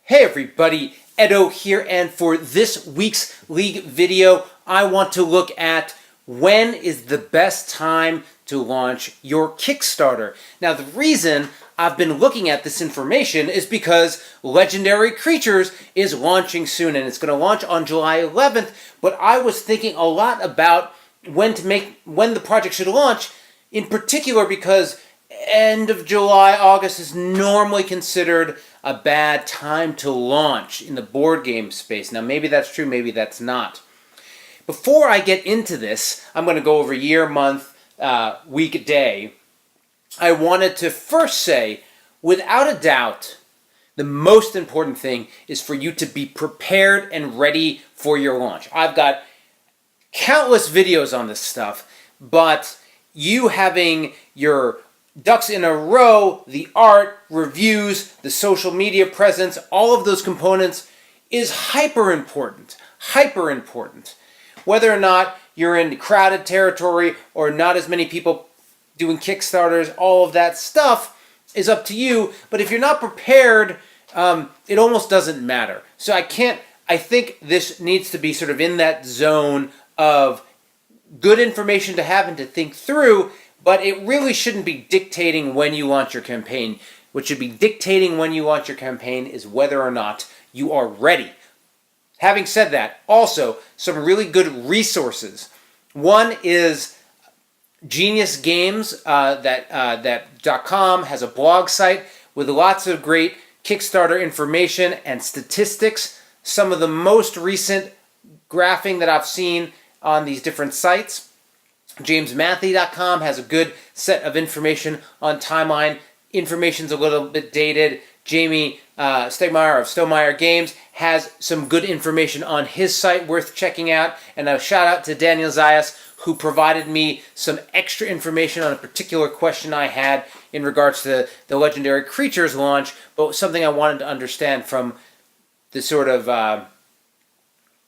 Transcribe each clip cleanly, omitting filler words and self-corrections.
Hey everybody, Edo here, and for this week's League video, I want to look at when is the best time to launch your Kickstarter. Now the reason I've been looking at this information is because Legendary Creatures is launching soon, and it's going to launch on July 11th, but I was thinking a lot about when the project should launch, in particular because end of July, August is normally considered a bad time to launch in the board game space. Now maybe that's true, maybe that's not. Before I get into this, I'm going to go over year, month, week, day. I wanted to first say, without a doubt, the most important thing is for you to be prepared and ready for your launch. I've got countless videos on this stuff, but you having your ducks in a row, the art, reviews, the social media presence, all of those components is hyper important. Hyper important. Whether or not you're in crowded territory or not as many people doing Kickstarters, all of that stuff is up to you. But if you're not prepared, it almost doesn't matter. So I think this needs to be sort of in that zone of good information to have and to think through, but it really shouldn't be dictating when you launch your campaign. What should be dictating when you launch your campaign is whether or not you are ready. Having said that, also, some really good resources. One is Genius Games, .com has a blog site with lots of great Kickstarter information and statistics. Some of the most recent graphing that I've seen on these different sites. JamesMatthey.com has a good set of information on timeline. Information's a little bit dated. Jamie Stegmaier of Stonemaier Games has some good information on his site worth checking out. And a shout out to Daniel Zayas, who provided me some extra information on a particular question I had in regards to the Legendary Creatures launch, but something I wanted to understand from the sort of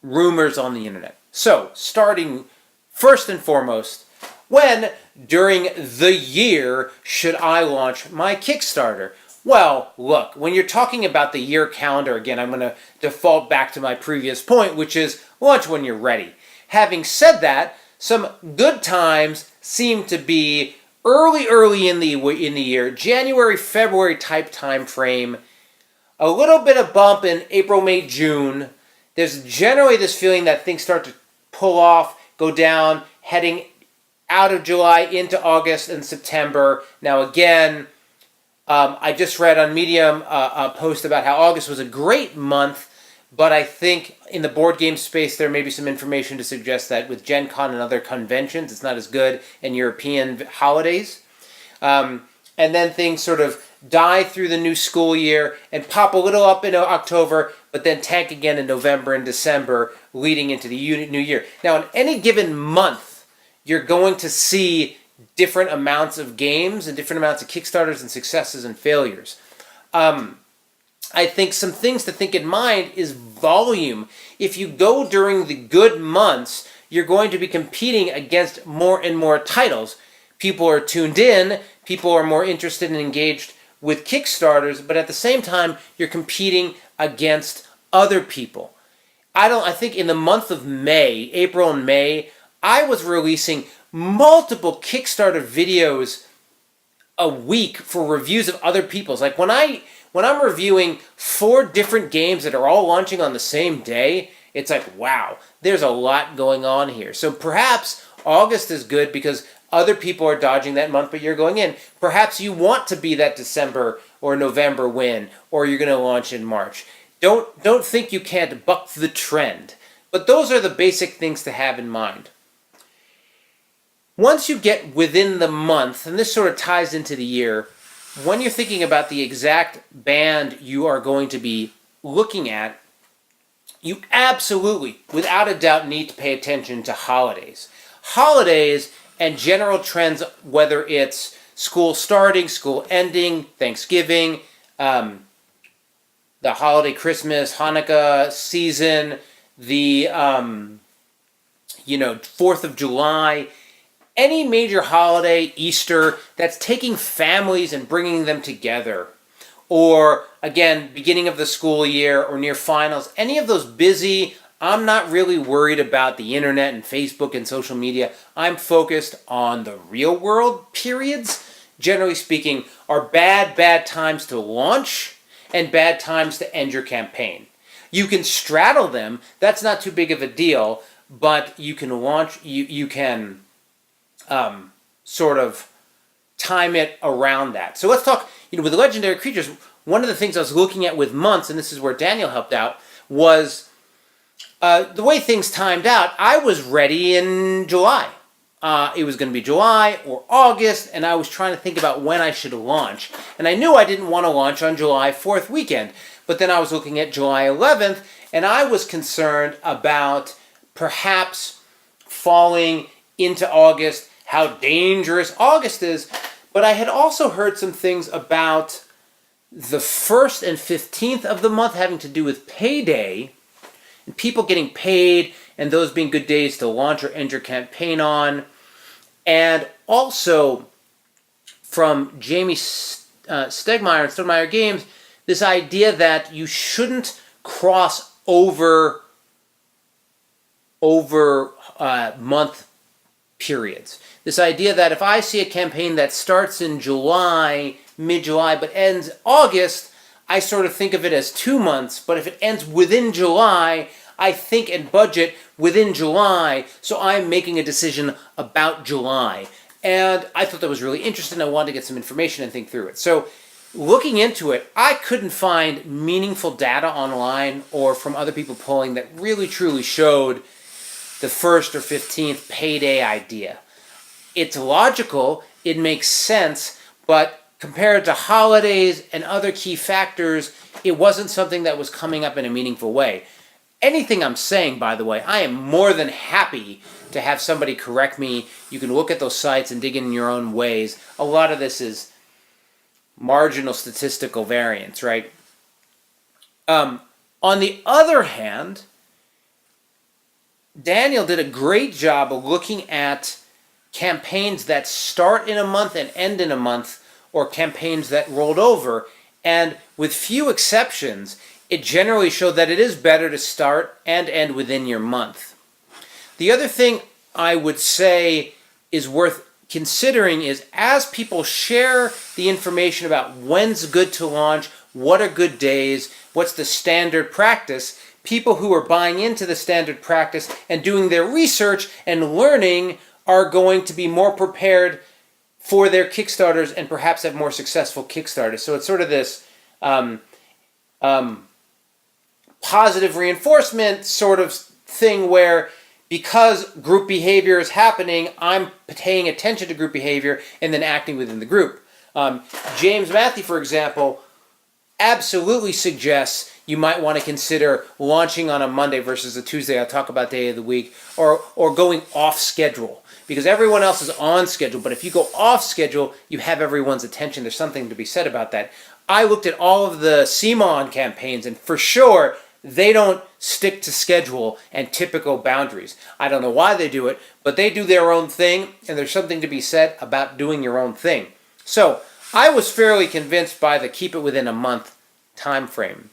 rumors on the internet. So, starting first and foremost, when during the year should I launch my Kickstarter? Well, look, when you're talking about the year calendar, again, I'm going to default back to my previous point, which is launch when you're ready. Having said that, some good times seem to be early in the year, January, February type time frame, a little bit of bump in April, May, June. There's generally this feeling that things start to pull off, go down, heading out of July into August and September. Now again, I just read on Medium a post about how August was a great month, but I think in the board game space there may be some information to suggest that with Gen Con and other conventions, it's not as good in European holidays. And then things sort of die through the new school year and pop a little up in October, but then tank again in November and December, leading into the new year. Now, in any given month, you're going to see different amounts of games and different amounts of Kickstarters and successes and failures. I think some things to think in mind is volume. If you go during the good months, you're going to be competing against more and more titles. People are tuned in, people are more interested and engaged with Kickstarters, but at the same time, you're competing against other people. I think in the month of May, April and May, I was releasing multiple Kickstarter videos a week for reviews of other people's. Like when I'm reviewing 4 different games that are all launching on the same day, it's like, wow, there's a lot going on here. So perhaps August is good because other people are dodging that month, but you're going in. Perhaps you want to be that December or November win, or you're going to launch in March. Don't think you can't buck the trend. But those are the basic things to have in mind. Once you get within the month, and this sort of ties into the year, when you're thinking about the exact band you are going to be looking at, you absolutely, without a doubt, need to pay attention to holidays. Holidays and general trends, whether it's school starting, school ending, Thanksgiving, the holiday Christmas, Hanukkah season, the 4th of July, any major holiday, Easter, that's taking families and bringing them together, or again, beginning of the school year or near finals, any of those busy, I'm not really worried about the internet and Facebook and social media. I'm focused on the real world periods. Generally speaking, are bad times to launch and bad times to end your campaign. You can straddle them. That's not too big of a deal, but you can launch, you can sort of time it around that. So let's talk, with the legendary creatures, one of the things I was looking at with months, and this is where Daniel helped out, was the way things timed out. I was ready in July. It was going to be July or August, and I was trying to think about when I should launch. And I knew I didn't want to launch on July 4th weekend, but then I was looking at July 11th, and I was concerned about perhaps falling into August, how dangerous August is. But I had also heard some things about the 1st and 15th of the month having to do with payday, and people getting paid, and those being good days to launch or end your campaign on. And also from Jamie Stegmeyer and Stonemaier Games, this idea that you shouldn't cross over month periods. This idea that if I see a campaign that starts in July, mid-July, but ends August, I sort of think of it as 2 months, but if it ends within July, I think and budget within July, so I'm making a decision about July. And I thought that was really interesting. I wanted to get some information and think through it. So looking into it, I couldn't find meaningful data online or from other people polling that really truly showed the 1st or 15th payday idea. It's logical, it makes sense, but compared to holidays and other key factors, it wasn't something that was coming up in a meaningful way. Anything I'm saying, by the way, I am more than happy to have somebody correct me. You can look at those sites and dig in your own ways. A lot of this is marginal statistical variance, right? On the other hand, Daniel did a great job of looking at campaigns that start in a month and end in a month, or campaigns that rolled over, and with few exceptions, it generally showed that it is better to start and end within your month. The other thing I would say is worth considering is as people share the information about when's good to launch, what are good days, what's the standard practice, people who are buying into the standard practice and doing their research and learning are going to be more prepared for their Kickstarters and perhaps have more successful Kickstarters. So it's sort of this positive reinforcement sort of thing where because group behavior is happening, I'm paying attention to group behavior and then acting within the group. James Matthew, for example, absolutely suggests you might want to consider launching on a Monday versus a Tuesday. I'll talk about day of the week, or going off schedule, because everyone else is on schedule. But if you go off schedule, you have everyone's attention. There's something to be said about that. I looked at all of the CMON campaigns, and for sure, they don't stick to schedule and typical boundaries. I don't know why they do it, but they do their own thing, and there's something to be said about doing your own thing. So I was fairly convinced by the keep it within a month time frame.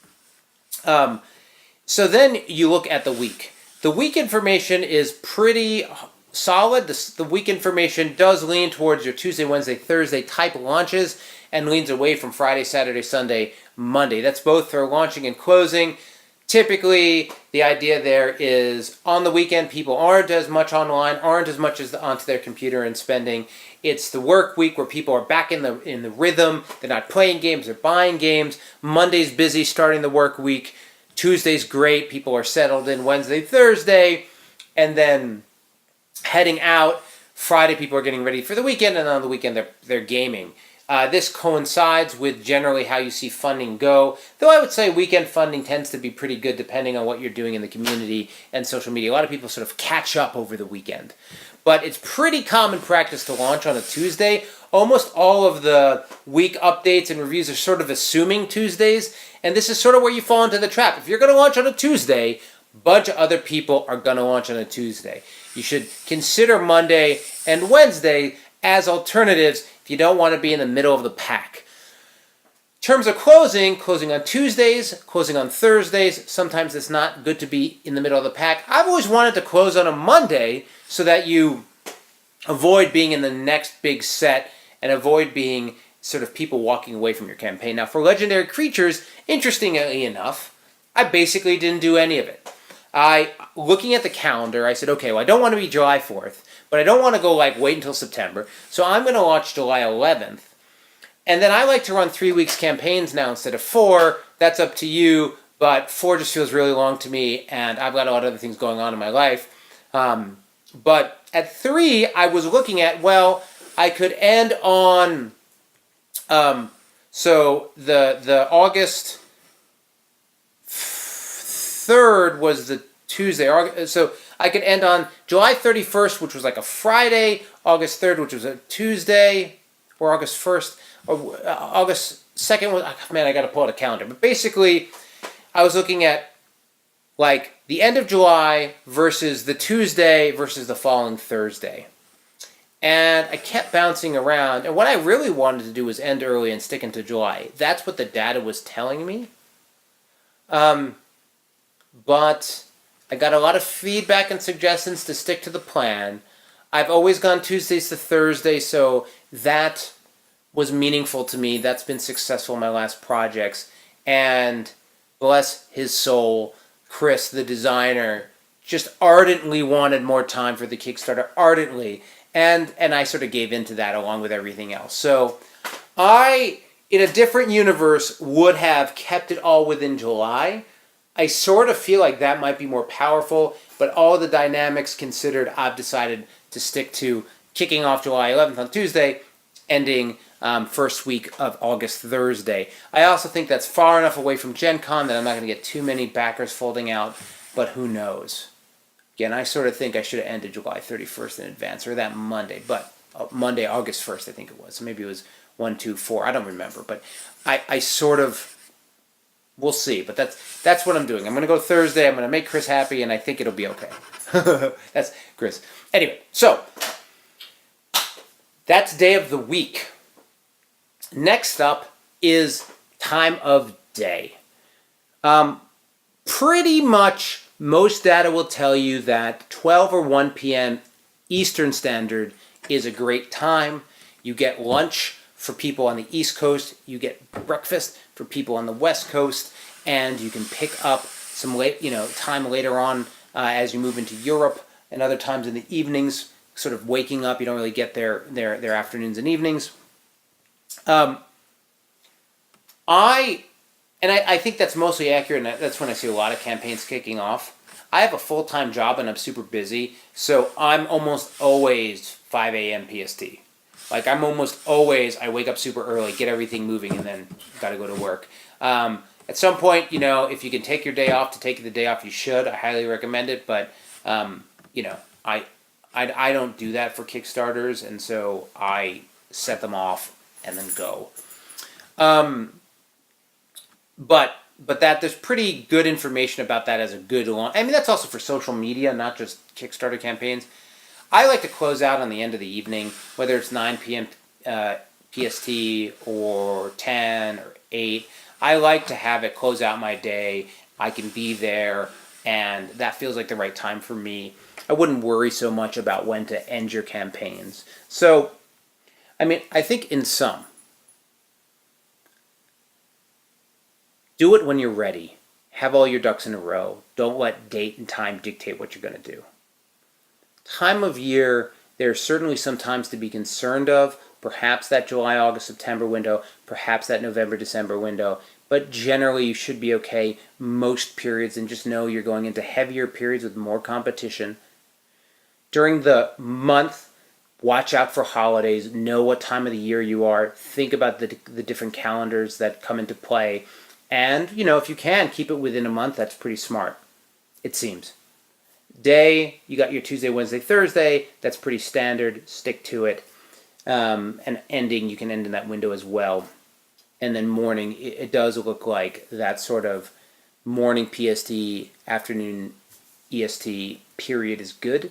So then you look at the week. The week information is pretty solid. The week information does lean towards your Tuesday, Wednesday, Thursday type launches and leans away from Friday, Saturday, Sunday, Monday. That's both for launching and closing. Typically, the idea there is on the weekend, people aren't as much online, aren't as much as onto their computer and spending. It's the work week where people are back in the rhythm. They're not playing games, they're buying games. Monday's busy starting the work week. Tuesday's great, people are settled in Wednesday, Thursday, and then heading out. Friday, people are getting ready for the weekend, and on the weekend, they're gaming. This coincides with generally how you see funding go, though I would say weekend funding tends to be pretty good depending on what you're doing in the community and social media. A lot of people sort of catch up over the weekend. But it's pretty common practice to launch on a Tuesday. Almost all of the week updates and reviews are sort of assuming Tuesdays, and this is sort of where you fall into the trap. If you're going to launch on a Tuesday, a bunch of other people are going to launch on a Tuesday. You should consider Monday and Wednesday as alternatives if you don't want to be in the middle of the pack. terms of closing on Tuesdays, closing on Thursdays. Sometimes it's not good to be in the middle of the pack. I've always wanted to close on a Monday so that you avoid being in the next big set and avoid being sort of people walking away from your campaign. Now, for Legendary Creatures, interestingly enough, I basically didn't do any of it. Looking at the calendar, I said, okay, well, I don't want to be July 4th, but I don't want to go wait until September, so I'm going to launch July 11th. And then I like to run 3 weeks campaigns now instead of 4. That's up to you, but 4 just feels really long to me, and I've got a lot of other things going on in my life. But at 3, I was looking at, well, I could end on, so the August 3rd was the Tuesday. So I could end on July 31st, which was like a Friday, August 3rd, which was a Tuesday, or August 1st, or August 2nd was, man, I got to pull out a calendar. But basically, I was looking at the end of July versus the Tuesday versus the following Thursday. And I kept bouncing around. And what I really wanted to do was end early and stick into July. That's what the data was telling me. But I got a lot of feedback and suggestions to stick to the plan. I've always gone Tuesdays to Thursday, so that was meaningful to me. That's been successful in my last projects. And bless his soul, Chris, the designer, just ardently wanted more time for the Kickstarter, ardently. And I sort of gave into that along with everything else. So I, in a different universe, would have kept it all within July. I sort of feel like that might be more powerful, but all the dynamics considered, I've decided to stick to kicking off July 11th on Tuesday, ending first week of August Thursday. I also think that's far enough away from Gen Con that I'm not going to get too many backers folding out, but who knows. Again, I sort of think I should have ended July 31st in advance, or that Monday, but Monday, August 1st, I think it was. So maybe it was 1, 2, 4, I don't remember, but I sort of, we'll see, but that's what I'm doing. I'm going to go Thursday, I'm going to make Chris happy, and I think it'll be okay. That's Chris. Anyway, so that's day of the week. Next up is time of day. Pretty much most data will tell you that 12 or 1 p.m. Eastern Standard is a great time. You get lunch for people on the East Coast, you get breakfast for people on the West Coast, and you can pick up some time later on as you move into Europe, and other times in the evenings, sort of waking up. You don't really get their afternoons and evenings. I think that's mostly accurate, and that's when I see a lot of campaigns kicking off. I have a full-time job and I'm super busy, so I'm almost always 5 a.m. PST. I'm almost always, I wake up super early, get everything moving, and then got to go to work. At some point, if you can take your day off to take the day off, you should. I highly recommend it, but, I don't do that for Kickstarters, and so I set them off and then go. But that there's pretty good information about that as a good launch. I mean, that's also for social media, not just Kickstarter campaigns. I like to close out on the end of the evening, whether it's 9 p.m. PST or 10 or 8. I like to have it close out my day. I can be there, and that feels like the right time for me. I wouldn't worry so much about when to end your campaigns. So, I mean, I think in sum, do it when you're ready. Have all your ducks in a row. Don't let date and time dictate what you're going to do. Time of year, there's certainly some times to be concerned of. Perhaps that July, August, September window. Perhaps that November, December window. But generally, you should be okay most periods, and just know you're going into heavier periods with more competition. During the month, watch out for holidays. Know what time of the year you are. Think about the different calendars that come into play. And, if you can, keep it within a month. That's pretty smart, it seems. Day, you got your Tuesday, Wednesday, Thursday. That's pretty standard. Stick to it. And ending, you can end in that window as well. And then morning, it does look like that sort of morning PST, afternoon EST period is good.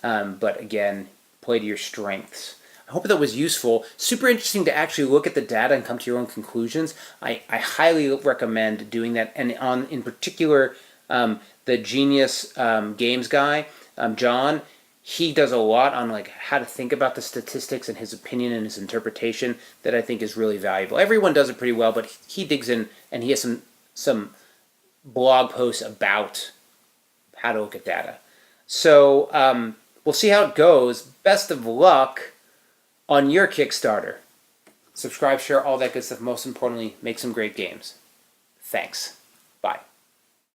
But again, play to your strengths. I hope that was useful. Super interesting to actually look at the data and come to your own conclusions. I highly recommend doing that. And in particular, the Genius Games guy, John, he does a lot on like how to think about the statistics and his opinion and his interpretation that I think is really valuable. Everyone does it pretty well, but he digs in and he has some blog posts about how to look at data. So we'll see how it goes. Best of luck on your Kickstarter. Subscribe, share, all that good stuff. Most importantly, make some great games. Thanks.